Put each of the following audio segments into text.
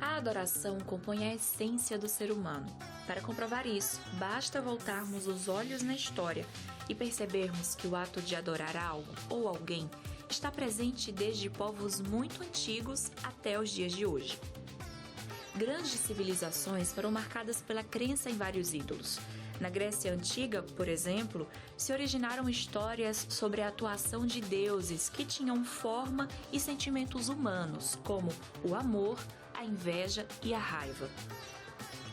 A adoração compõe a essência do ser humano. Para comprovar isso, basta voltarmos os olhos na história e percebermos que o ato de adorar algo ou alguém está presente desde povos muito antigos até os dias de hoje. Grandes civilizações foram marcadas pela crença em vários ídolos. Na Grécia Antiga, por exemplo, se originaram histórias sobre a atuação de deuses que tinham forma e sentimentos humanos, como o amor, a inveja e a raiva,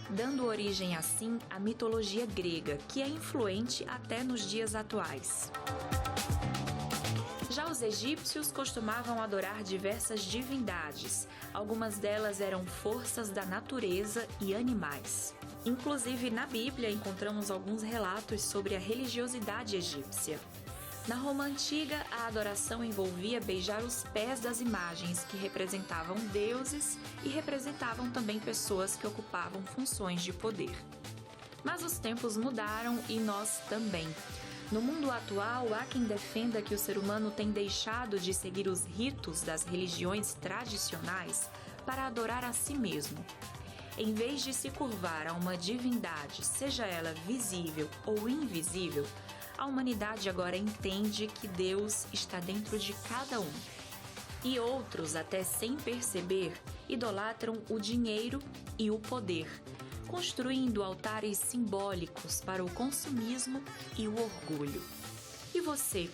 dando origem assim à mitologia grega, que é influente até nos dias atuais. Já os egípcios costumavam adorar diversas divindades. Algumas delas eram forças da natureza e animais. Inclusive, na Bíblia encontramos alguns relatos sobre a religiosidade egípcia. Na Roma Antiga, a adoração envolvia beijar os pés das imagens que representavam deuses e representavam também pessoas que ocupavam funções de poder. Mas os tempos mudaram e nós também. No mundo atual, há quem defenda que o ser humano tem deixado de seguir os ritos das religiões tradicionais para adorar a si mesmo. Em vez de se curvar a uma divindade, seja ela visível ou invisível, a humanidade agora entende que Deus está dentro de cada um. E outros, até sem perceber, idolatram o dinheiro e o poder, construindo altares simbólicos para o consumismo e o orgulho. E você,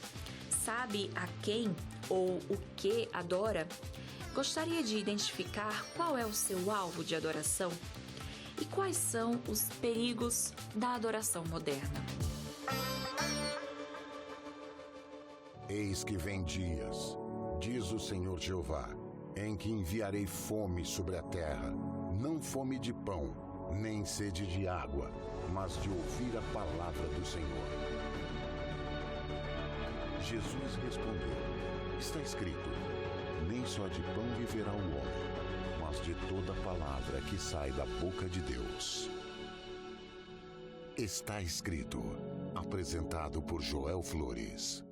sabe a quem ou o que adora? Gostaria de identificar qual é o seu alvo de adoração? E quais são os perigos da adoração moderna? Eis que vem dias, diz o Senhor Jeová, em que enviarei fome sobre a terra, não fome de pão, nem sede de água, mas de ouvir a palavra do Senhor. Jesus respondeu, está escrito, nem só de pão viverá o homem, mas de toda palavra que sai da boca de Deus. Está escrito, apresentado por Joel Flores.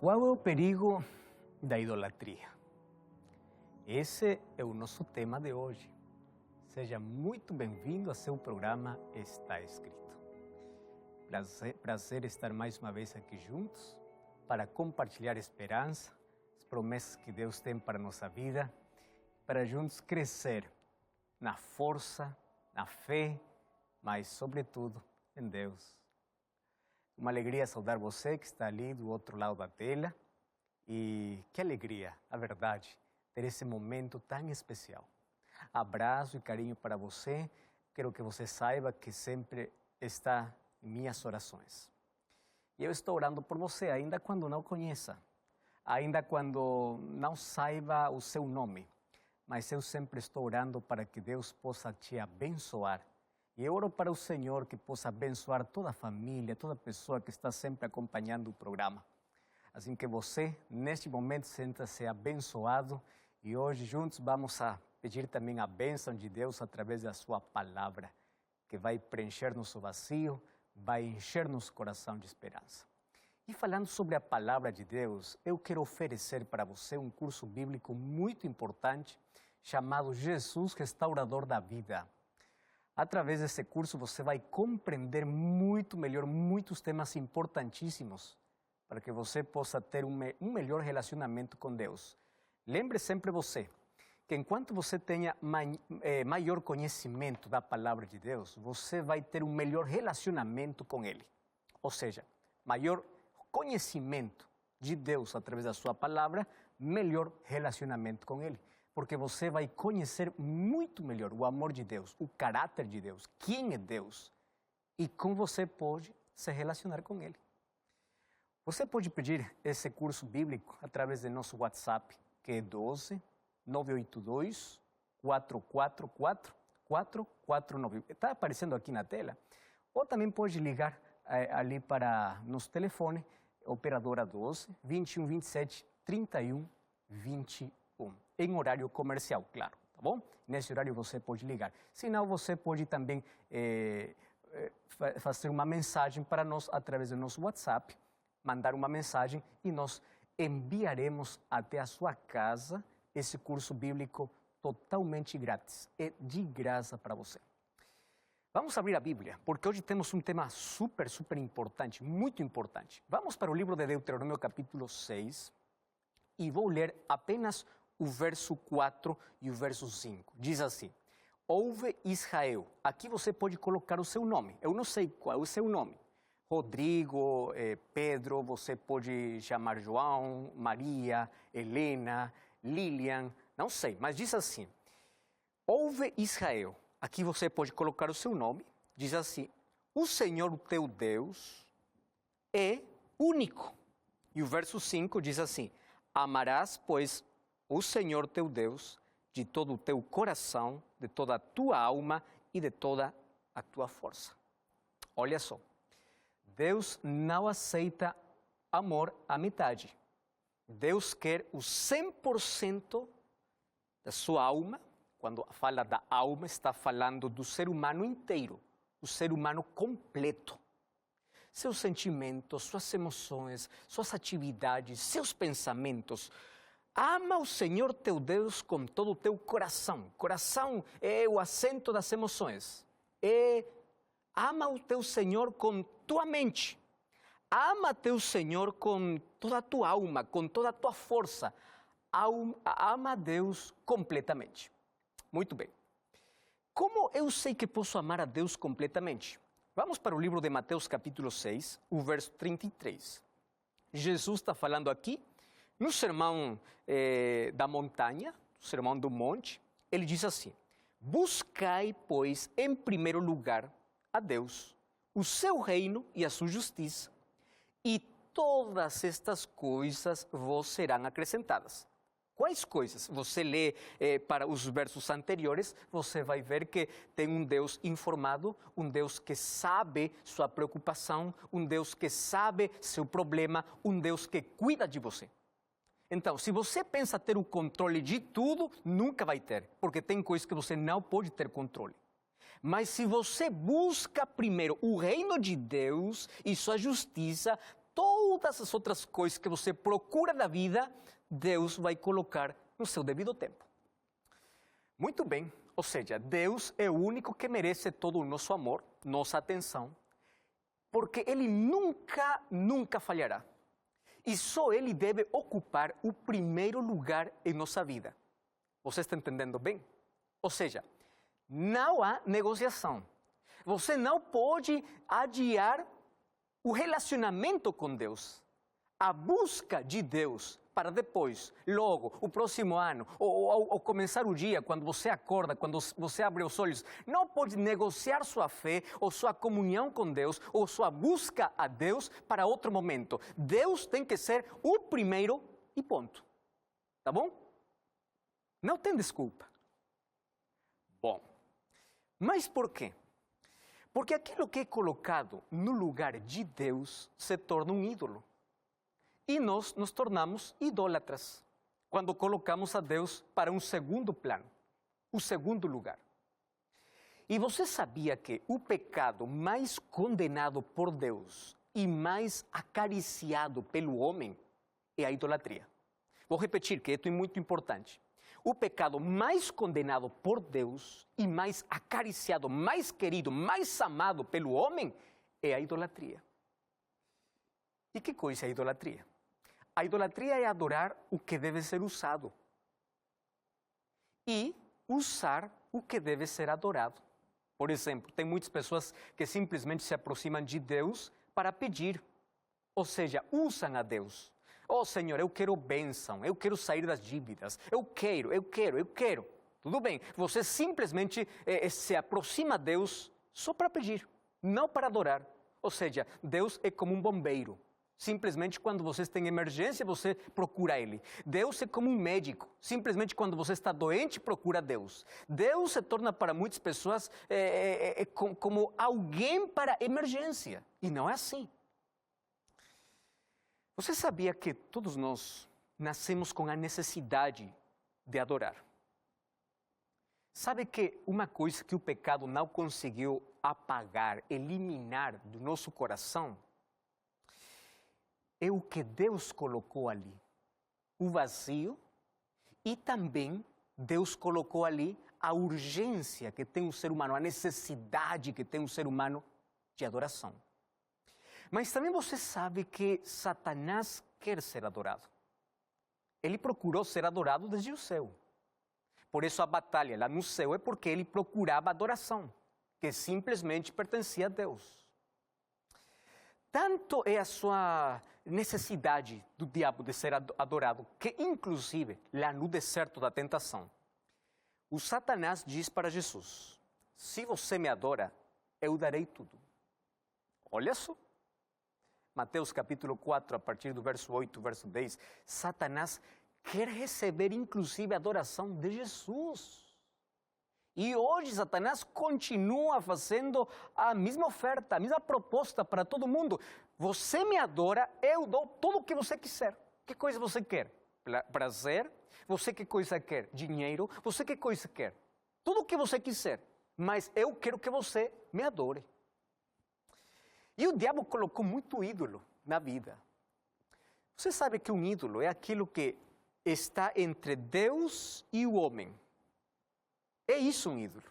Qual é o perigo da idolatria? Esse é o nosso tema de hoje. Seja muito bem-vindo a seu programa Está Escrito. Prazer estar mais uma vez aqui juntos para compartilhar esperança, as promessas que Deus tem para a nossa vida, para juntos crescer na força, na fé, mas sobretudo em Deus. Uma alegria saudar você que está ali do outro lado da tela e que alegria, a verdade, ter esse momento tão especial. Abraço e carinho para você, quero que você saiba que sempre está em minhas orações. E eu estou orando por você ainda quando não conheça, ainda quando não saiba o seu nome, mas eu sempre estou orando para que Deus possa te abençoar. E eu oro para o Senhor que possa abençoar toda a família, toda pessoa que está sempre acompanhando o programa. Assim que você, neste momento, sinta-se abençoado e hoje juntos vamos a pedir também a bênção de Deus através da sua palavra, que vai preencher nosso vazio, vai encher nosso coração de esperança. E falando sobre a palavra de Deus, eu quero oferecer para você um curso bíblico muito importante chamado Jesus Restaurador da Vida. Através desse curso você vai compreender muito melhor muitos temas importantíssimos para que você possa ter um melhor relacionamento com Deus. Lembre sempre você que enquanto você tenha maior conhecimento da palavra de Deus, você vai ter um melhor relacionamento com Ele. Ou seja, maior conhecimento de Deus através da sua palavra, melhor relacionamento com Ele. Porque você vai conhecer muito melhor o amor de Deus, o caráter de Deus, quem é Deus e como você pode se relacionar com Ele. Você pode pedir esse curso bíblico através do nosso WhatsApp, que é 12 982 444 449. Está aparecendo aqui na tela. Ou também pode ligar ali para nosso telefone, operadora 12 21 27 31 21. Em horário comercial, claro, tá bom? Nesse horário você pode ligar. Se não, você pode também fazer uma mensagem para nós através do nosso WhatsApp, mandar uma mensagem e nós enviaremos até a sua casa esse curso bíblico totalmente grátis. É de graça para você. Vamos abrir a Bíblia, porque hoje temos um tema super importante, muito importante. Vamos para o livro de Deuteronômio, capítulo 6, e vou ler apenas o verso 4 e o verso 5. Diz assim: Ouve Israel. Aqui você pode colocar o seu nome. Eu não sei qual é o seu nome. Rodrigo, Pedro, você pode chamar João, Maria, Helena, Lilian, não sei, mas diz assim: Ouve Israel. Aqui você pode colocar o seu nome. Diz assim: o Senhor, o teu Deus, é único. E o verso 5 diz assim: Amarás, pois, o Senhor teu Deus de todo o teu coração, de toda a tua alma e de toda a tua força. Olha só, Deus não aceita amor à metade. Deus quer o 100% da sua alma. Quando fala da alma, está falando do ser humano inteiro, o ser humano completo. Seus sentimentos, suas emoções, suas atividades, seus pensamentos. Ama o Senhor teu Deus com todo o teu coração. Coração é o assento das emoções. Ama o teu Senhor com tua mente. Ama teu Senhor com toda a tua alma, com toda a tua força. Ama a Deus completamente. Muito bem. Como eu sei que posso amar a Deus completamente? Vamos para o livro de Mateus, capítulo 6, o verso 33. Jesus está falando aqui, no sermão da montanha, no sermão do monte, ele diz assim: Buscai, pois, em primeiro lugar a Deus, o seu reino e a sua justiça, e todas estas coisas vos serão acrescentadas. Quais coisas? Você lê para os versos anteriores, você vai ver que tem um Deus informado, um Deus que sabe sua preocupação, um Deus que sabe seu problema, um Deus que cuida de você. Então, se você pensa ter o controle de tudo, nunca vai ter, porque tem coisas que você não pode ter controle. Mas se você busca primeiro o reino de Deus e sua justiça, todas as outras coisas que você procura na vida, Deus vai colocar no seu devido tempo. Muito bem, ou seja, Deus é o único que merece todo o nosso amor, nossa atenção, porque Ele nunca falhará. E só Ele deve ocupar o primeiro lugar em nossa vida. Você está entendendo bem? Ou seja, não há negociação. Você não pode adiar o relacionamento com Deus, a busca de Deus para depois, logo, o próximo ano, ou ao começar o dia, quando você acorda, quando você abre os olhos, não pode negociar sua fé, ou sua comunhão com Deus, ou sua busca a Deus para outro momento. Deus tem que ser o primeiro e ponto. Tá bom? Não tem desculpa. Bom, mas por quê? Porque aquilo que é colocado no lugar de Deus se torna um ídolo. E nós nos tornamos idólatras quando colocamos a Deus para um segundo plano, o segundo lugar. E você sabia que o pecado mais condenado por Deus e mais acariciado pelo homem é a idolatria? Vou repetir que isso é muito importante. O pecado mais condenado por Deus e mais acariciado, mais querido, mais amado pelo homem é a idolatria. E que coisa é a idolatria? A idolatria é adorar o que deve ser usado e usar o que deve ser adorado. Por exemplo, tem muitas pessoas que simplesmente se aproximam de Deus para pedir, ou seja, usam a Deus. Oh, Senhor, eu quero bênção, eu quero sair das dívidas, eu quero. Tudo bem, você simplesmente se aproxima a Deus só para pedir, não para adorar. Ou seja, Deus é como um bombeiro. Simplesmente quando você tem emergência, você procura Ele. Deus é como um médico. Simplesmente quando você está doente, procura Deus. Deus se torna para muitas pessoas como alguém para emergência. E não é assim. Você sabia que todos nós nascemos com a necessidade de adorar? Sabe que uma coisa que o pecado não conseguiu apagar, eliminar do nosso coração, é o que Deus colocou ali, o vazio, e também Deus colocou ali a urgência que tem o ser humano, a necessidade que tem o ser humano de adoração. Mas também você sabe que Satanás quer ser adorado. Ele procurou ser adorado desde o céu. Por isso a batalha lá no céu é porque ele procurava adoração, que simplesmente pertencia a Deus. Tanto é a sua necessidade do diabo de ser adorado, que inclusive lá no deserto da tentação, o Satanás diz para Jesus: se você me adora, eu darei tudo. Olha só. Mateus capítulo 4, a partir do verso 8, verso 10, Satanás quer receber inclusive a adoração de Jesus. E hoje Satanás continua fazendo a mesma oferta, a mesma proposta para todo mundo. Você me adora, eu dou tudo o que você quiser. Que coisa você quer? Prazer? Você que coisa quer? Dinheiro? Você que coisa quer? Tudo o que você quiser. Mas eu quero que você me adore. E o diabo colocou muito ídolo na vida. Você sabe que um ídolo é aquilo que está entre Deus e o homem. É isso um ídolo.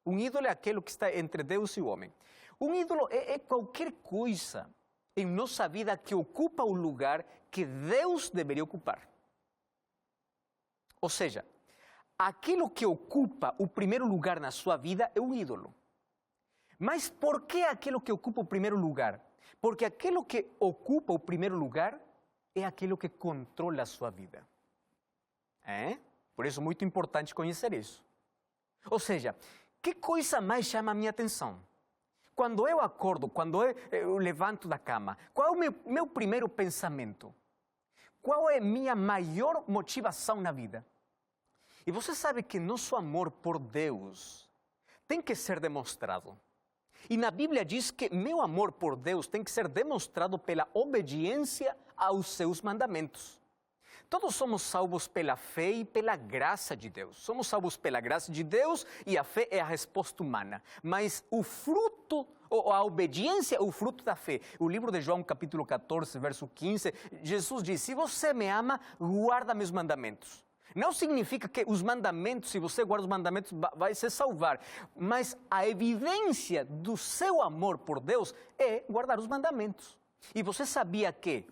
Um ídolo é aquilo que está entre Deus e o homem. Um ídolo é qualquer coisa em nossa vida que ocupa o lugar que Deus deveria ocupar. Ou seja, aquilo que ocupa o primeiro lugar na sua vida é um ídolo. Mas por que aquilo que ocupa o primeiro lugar? Porque aquilo que ocupa o primeiro lugar é aquilo que controla a sua vida. Por isso é muito importante conhecer isso. Ou seja, que coisa mais chama a minha atenção? Quando eu acordo, quando eu levanto da cama, qual é o meu primeiro pensamento? Qual é a minha maior motivação na vida? E você sabe que nosso amor por Deus tem que ser demonstrado. E na Bíblia diz que meu amor por Deus tem que ser demonstrado pela obediência aos seus mandamentos. Todos somos salvos pela fé e pela graça de Deus. Somos salvos pela graça de Deus e a fé é a resposta humana. Mas o fruto, ou a obediência é o fruto da fé. O livro de João, capítulo 14, verso 15, Jesus diz: se você me ama, guarda meus mandamentos. Não significa que os mandamentos, se você guarda os mandamentos, vai se salvar. Mas a evidência do seu amor por Deus é guardar os mandamentos. E você sabia que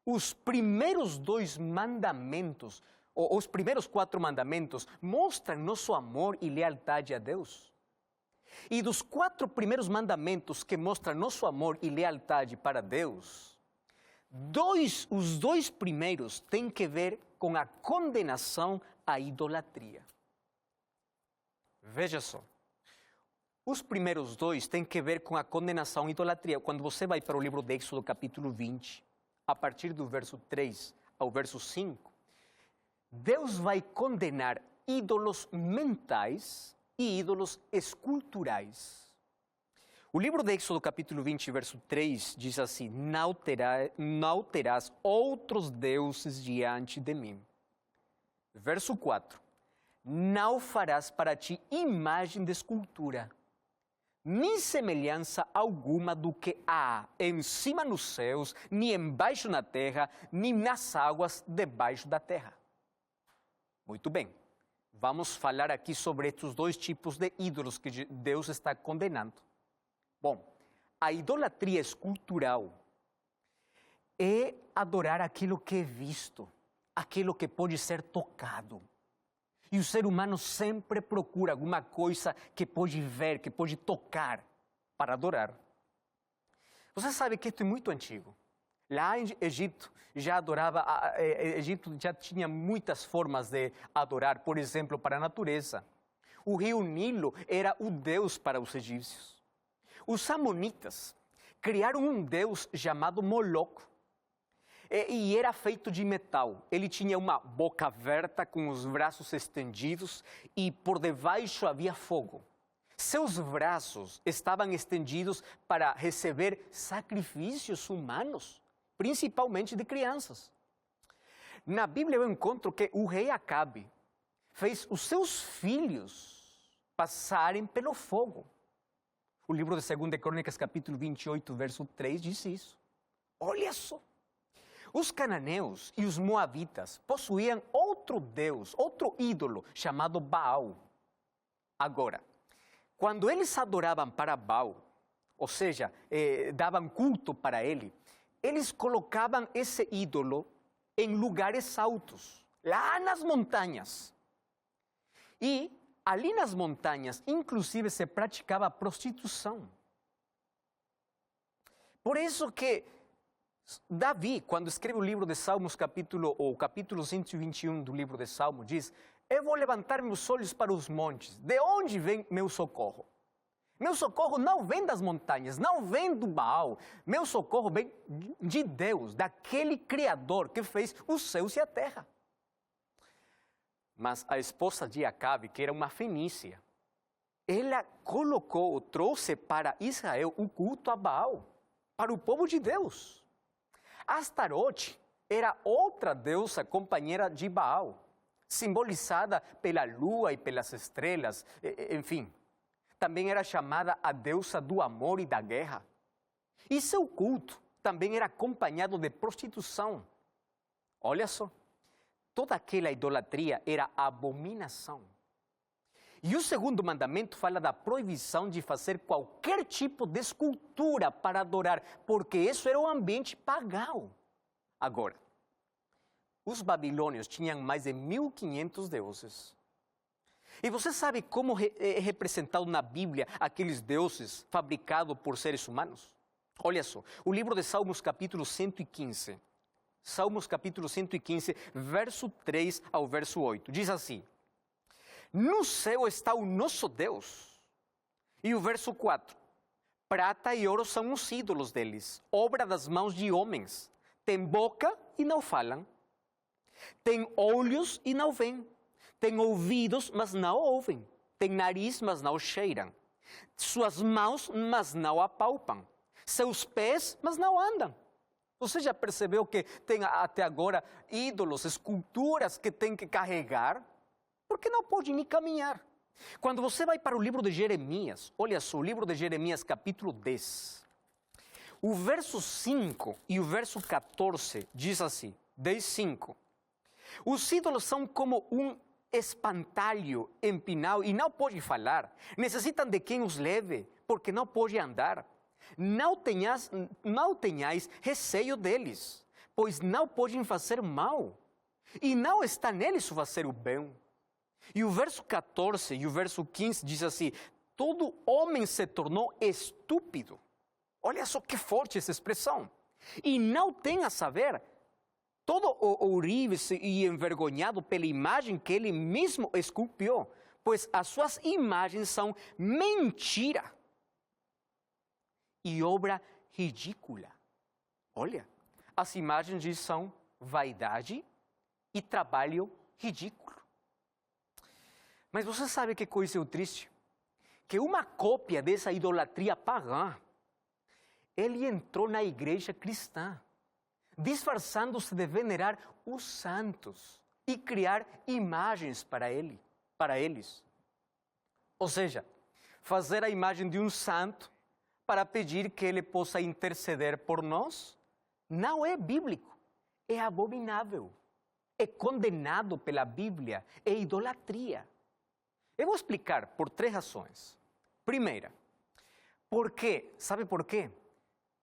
os primeiros 2 mandamentos, ou os primeiros 4 mandamentos, mostram nosso amor e lealdade a Deus? E dos 4 primeiros mandamentos que mostram nosso amor e lealdade para Deus, os 2 primeiros têm que ver com a condenação à idolatria. Veja só. Os primeiros 2 têm que ver com a condenação à idolatria. Quando você vai para o livro de Êxodo, capítulo 20, a partir do verso 3 ao verso 5, Deus vai condenar ídolos mentais e ídolos esculturais. O livro de Êxodo, capítulo 20, verso 3, diz assim: não terás outros deuses diante de mim. Verso 4, não farás para ti imagem de escultura, nem semelhança alguma do que há em cima nos céus, nem embaixo na terra, nem nas águas debaixo da terra. Muito bem, vamos falar aqui sobre estes 2 tipos de ídolos que Deus está condenando. Bom, a idolatria escultural é adorar aquilo que é visto, aquilo que pode ser tocado. E o ser humano sempre procura alguma coisa que pode ver, que pode tocar, para adorar. Você sabe que isto é muito antigo. Lá em Egito Egito já tinha muitas formas de adorar, por exemplo, para a natureza. O rio Nilo era o deus para os egípcios. Os amonitas criaram um deus chamado Moloco. E era feito de metal. Ele tinha uma boca aberta com os braços estendidos e por debaixo havia fogo. Seus braços estavam estendidos para receber sacrifícios humanos, principalmente de crianças. Na Bíblia eu encontro que o rei Acabe fez os seus filhos passarem pelo fogo. O livro de 2 Crônicas, capítulo 28, verso 3, diz isso. Olha só. Os cananeus e os moabitas possuíam outro deus, outro ídolo, chamado Baal. Agora, quando eles adoravam para Baal, ou seja, davam culto para ele, eles colocavam esse ídolo em lugares altos, lá nas montanhas. E ali nas montanhas, inclusive, se praticava prostituição. Por isso que Davi, quando escreve o livro de Salmos, capítulo 121 do livro de Salmos, diz: eu vou levantar meus olhos para os montes. De onde vem meu socorro? Meu socorro não vem das montanhas, não vem do Baal. Meu socorro vem de Deus, daquele Criador que fez os céus e a terra. Mas a esposa de Acabe, que era uma fenícia, ela trouxe para Israel o culto a Baal, para o povo de Deus. Astarote era outra deusa companheira de Baal, simbolizada pela lua e pelas estrelas, enfim. Também era chamada a deusa do amor e da guerra. E seu culto também era acompanhado de prostituição. Olha só, toda aquela idolatria era abominação. E o segundo mandamento fala da proibição de fazer qualquer tipo de escultura para adorar, porque isso era um ambiente pagão. Agora, os babilônios tinham mais de 1.500 deuses. E você sabe como é representado na Bíblia aqueles deuses fabricados por seres humanos? Olha só, o livro de Salmos, capítulo 115. Salmos, capítulo 115, verso 3 ao verso 8. Diz assim: no céu está o nosso Deus. E o verso 4. Prata e ouro são os ídolos deles, obra das mãos de homens. Tem boca e não falam. Tem olhos e não veem. Tem ouvidos, mas não ouvem. Tem nariz, mas não cheiram. Suas mãos, mas não apalpam. Seus pés, mas não andam. Você já percebeu que tem até agora ídolos, esculturas que tem que carregar? Porque não pode nem caminhar. Quando você vai para o livro de Jeremias, olha só, o livro de Jeremias, capítulo 10. O verso 5 e o verso 14 diz assim, 10:5. Os ídolos são como um espantalho empinado e não pode falar. Necessitam de quem os leve, porque não pode andar. Não tenhais receio deles, pois não podem fazer mal. E não está neles o fazer o bem. E o verso 14 e o verso 15 diz assim: todo homem se tornou estúpido. Olha só que forte essa expressão. E não tem a saber, todo ourive e envergonhado pela imagem que ele mesmo esculpiu, pois as suas imagens são mentira e obra ridícula. Olha, as imagens são vaidade e trabalho ridículo. Mas você sabe que coisa é triste? Que uma cópia dessa idolatria pagã, ele entrou na igreja cristã, disfarçando-se de venerar os santos e criar imagens para eles. Ou seja, fazer a imagem de um santo para pedir que ele possa interceder por nós, não é bíblico, é abominável, é condenado pela Bíblia, é idolatria. Eu vou explicar por 3 razões. Primeira, por quê? Sabe por quê?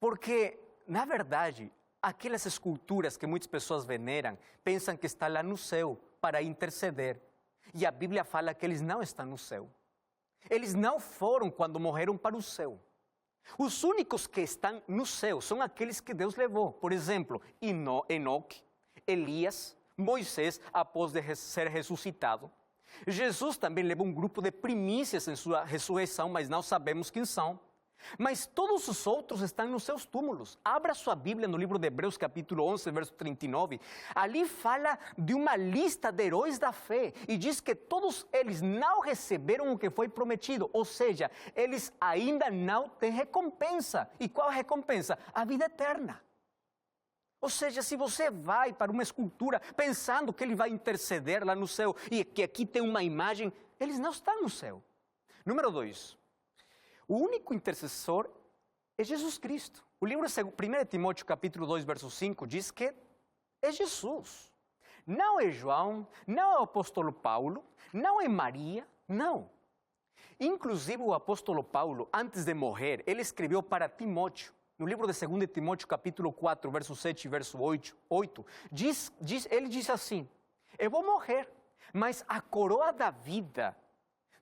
Porque, na verdade, aquelas esculturas que muitas pessoas veneram, pensam que está lá no céu para interceder. E a Bíblia fala que eles não estão no céu. Eles não foram quando morreram para o céu. Os únicos que estão no céu são aqueles que Deus levou. Por exemplo, Enoque, Elias, Moisés, após de ser ressuscitado. Jesus também levou um grupo de primícias em sua ressurreição, mas não sabemos quem são. Mas todos os outros estão nos seus túmulos. Abra sua Bíblia no livro de Hebreus, capítulo 11, verso 39. Ali fala de uma lista de heróis da fé e diz que todos eles não receberam o que foi prometido. Ou seja, eles ainda não têm recompensa. E qual a recompensa? A vida eterna. Ou seja, se você vai para uma escultura pensando que ele vai interceder lá no céu e que aqui tem uma imagem, eles não estão no céu. Número 2, o único intercessor é Jesus Cristo. O livro de 1 Timóteo capítulo 2, verso 5 diz que é Jesus. Não é João, não é o apóstolo Paulo, não é Maria, não. Inclusive o apóstolo Paulo, antes de morrer, ele escreveu para Timóteo, no livro de 2 Timóteo capítulo 4, verso 7 e verso 8, ele diz assim: eu vou morrer, mas a coroa da vida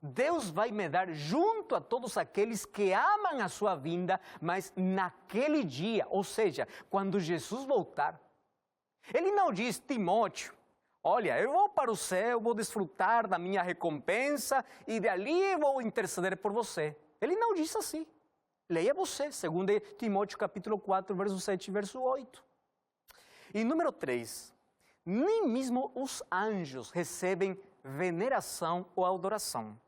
Deus vai me dar junto a todos aqueles que amam a sua vinda, mas naquele dia, ou seja, quando Jesus voltar. Ele não diz: Timóteo, olha, eu vou para o céu, vou desfrutar da minha recompensa e dali vou interceder por você. Ele não diz assim. Leia você, 2 Timóteo capítulo 4, verso 7 e verso 8. E número 3, nem mesmo os anjos recebem veneração ou adoração.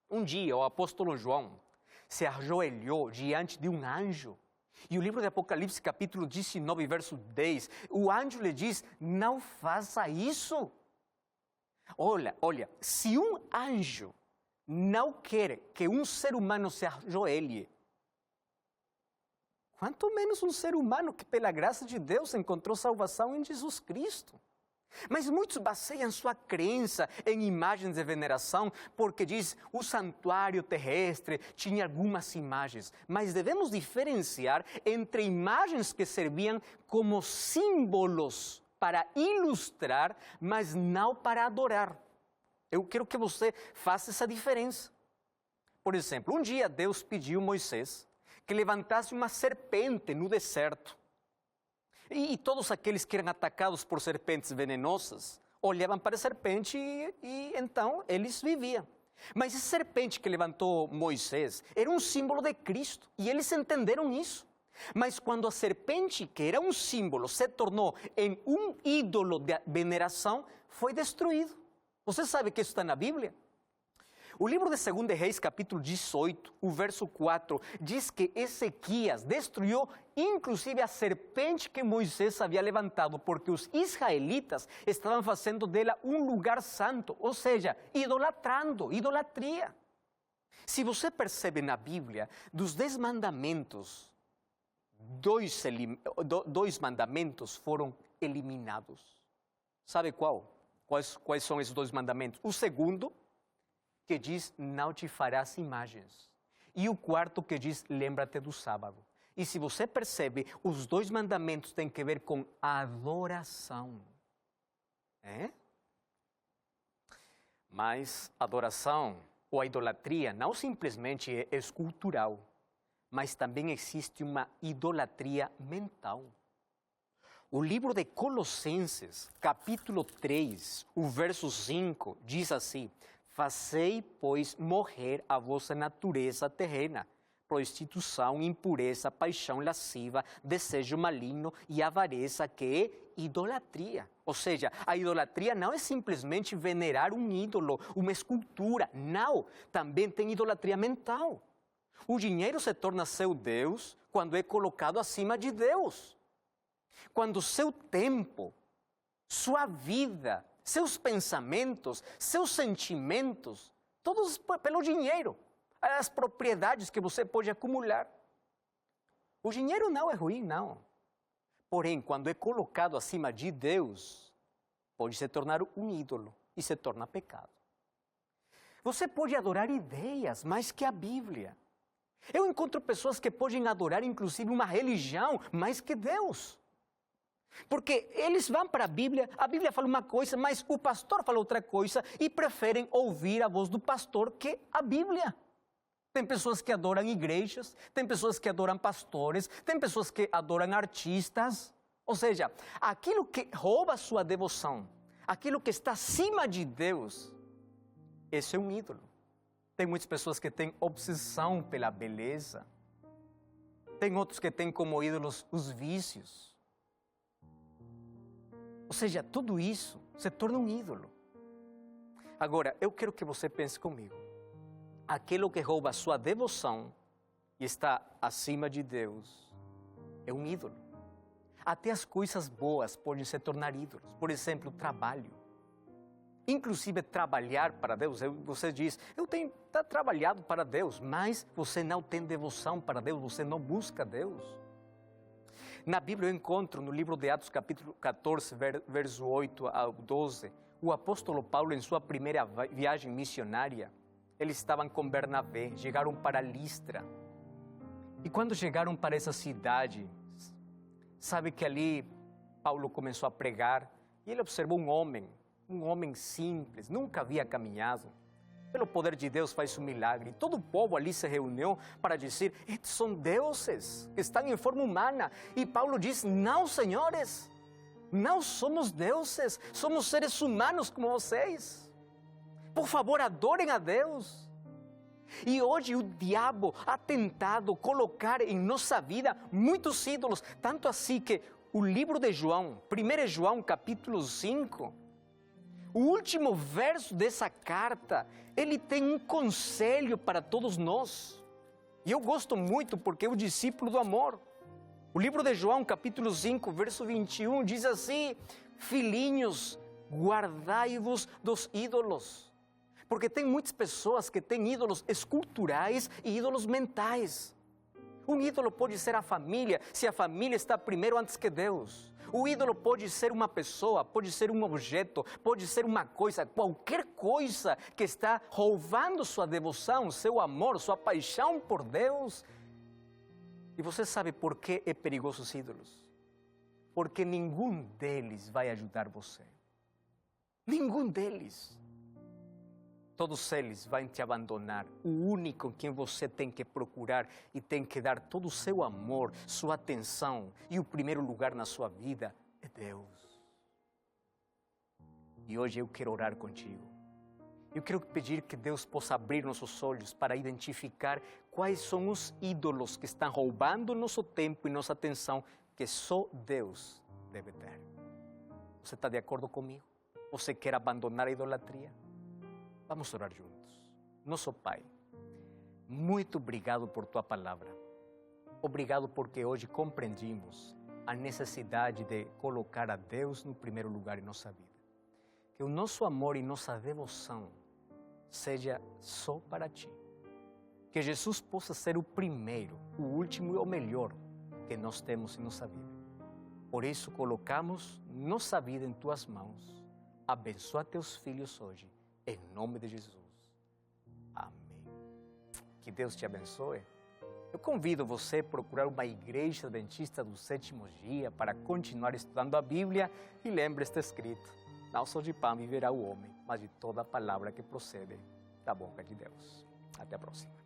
Um dia o apóstolo João se ajoelhou diante de um anjo. E o livro de Apocalipse, capítulo 19, verso 10, o anjo lhe diz: não faça isso. Olha, se um anjo não quer que um ser humano se ajoelhe, quanto menos um ser humano que, pela graça de Deus, encontrou salvação em Jesus Cristo. Mas muitos baseiam sua crença em imagens de veneração, porque diz o santuário terrestre tinha algumas imagens. Mas devemos diferenciar entre imagens que serviam como símbolos para ilustrar, mas não para adorar. Eu quero que você faça essa diferença. Por exemplo, um dia Deus pediu a Moisés que levantasse uma serpente no deserto. E todos aqueles que eram atacados por serpentes venenosas olhavam para a serpente e então eles viviam. Mas essa serpente que levantou Moisés era um símbolo de Cristo e eles entenderam isso. Mas quando a serpente, que era um símbolo, se tornou em um ídolo de veneração, foi destruído. Você sabe que isso está na Bíblia? O livro de 2 Reis, capítulo 18, o verso 4, diz que Ezequias destruiu inclusive a serpente que Moisés havia levantado, porque os israelitas estavam fazendo dela um lugar santo, ou seja, idolatrando, idolatria. Se você percebe na Bíblia, dos 10 mandamentos, dois mandamentos foram eliminados. Sabe quais são esses 2 mandamentos? O segundo, que diz: não te farás imagens. E o quarto, que diz: lembra-te do sábado. E se você percebe, os 2 mandamentos têm que ver com adoração. Mas adoração ou a idolatria não simplesmente é escultural, mas também existe uma idolatria mental. O livro de Colossenses, capítulo 3, o verso 5, diz assim: fazei, pois, morrer a vossa natureza terrena, prostituição, impureza, paixão lasciva, desejo maligno e avareza, que é idolatria. Ou seja, a idolatria não é simplesmente venerar um ídolo, uma escultura. Não, também tem idolatria mental. O dinheiro se torna seu Deus quando é colocado acima de Deus. Quando seu tempo, sua vida, seus pensamentos, seus sentimentos, todos pelo dinheiro, as propriedades que você pode acumular. O dinheiro não é ruim, não. Porém, quando é colocado acima de Deus, pode se tornar um ídolo e se torna pecado. Você pode adorar ideias mais que a Bíblia. Eu encontro pessoas que podem adorar inclusive uma religião mais que Deus. Porque eles vão para a Bíblia fala uma coisa, mas o pastor fala outra coisa e preferem ouvir a voz do pastor que a Bíblia. Tem pessoas que adoram igrejas, tem pessoas que adoram pastores, tem pessoas que adoram artistas. Ou seja, aquilo que rouba a sua devoção, aquilo que está acima de Deus, esse é um ídolo. Tem muitas pessoas que têm obsessão pela beleza. Tem outros que têm como ídolos os vícios. Ou seja, tudo isso se torna um ídolo. Agora, eu quero que você pense comigo. Aquilo que rouba a sua devoção e está acima de Deus é um ídolo. Até as coisas boas podem se tornar ídolos. Por exemplo, o trabalho. inclusive trabalhar para Deus. Você diz, eu tenho trabalhado para Deus, mas você não tem devoção para Deus, você não busca Deus. Na Bíblia eu encontro, no livro de Atos capítulo 14, verso 8 ao 12, o apóstolo Paulo, em sua primeira viagem missionária, eles estavam com Bernabé, chegaram para Listra. E quando chegaram para essa cidade, sabe que ali Paulo começou a pregar e ele observou um homem simples, nunca havia caminhado. Pelo poder de Deus faz um milagre. Todo o povo ali se reuniu para dizer, estes são deuses que estão em forma humana. E Paulo diz, não, senhores, não somos deuses, somos seres humanos como vocês. Por favor, adorem a Deus. E hoje o diabo ha tentado colocar em nossa vida muitos ídolos, tanto assim que o livro de João, 1 João capítulo 5, o último verso dessa carta, ele tem um conselho para todos nós. E eu gosto muito porque é o discípulo do amor. O livro de João, capítulo 5, verso 21, diz assim, filhinhos, guardai-vos dos ídolos. Porque tem muitas pessoas que têm ídolos esculturais e ídolos mentais. Um ídolo pode ser a família, se a família está primeiro antes que Deus. O ídolo pode ser uma pessoa, pode ser um objeto, pode ser uma coisa, qualquer coisa que está roubando sua devoção, seu amor, sua paixão por Deus. E você sabe por que é perigoso os ídolos? Porque nenhum deles vai ajudar você. Nenhum deles. Todos eles vão te abandonar. O único em quem você tem que procurar e tem que dar todo o seu amor, sua atenção e o primeiro lugar na sua vida é Deus. E hoje eu quero orar contigo. Eu quero pedir que Deus possa abrir nossos olhos para identificar quais são os ídolos que estão roubando nosso tempo e nossa atenção, que só Deus deve ter. Você está de acordo comigo? Você quer abandonar a idolatria? Vamos orar juntos. Nosso Pai, muito obrigado por Tua palavra. Obrigado porque hoje compreendimos a necessidade de colocar a Deus no primeiro lugar em nossa vida. Que o nosso amor e nossa devoção seja só para Ti. Que Jesus possa ser o primeiro, o último e o melhor que nós temos em nossa vida. Por isso colocamos nossa vida em Tuas mãos. Abençoa Teus filhos hoje. Em nome de Jesus. Amém. Que Deus te abençoe. Eu convido você a procurar uma igreja adventista do sétimo dia para continuar estudando a Bíblia e lembre, está escrito, não só de pão viverá o homem, mas de toda a palavra que procede da boca de Deus. Até a próxima.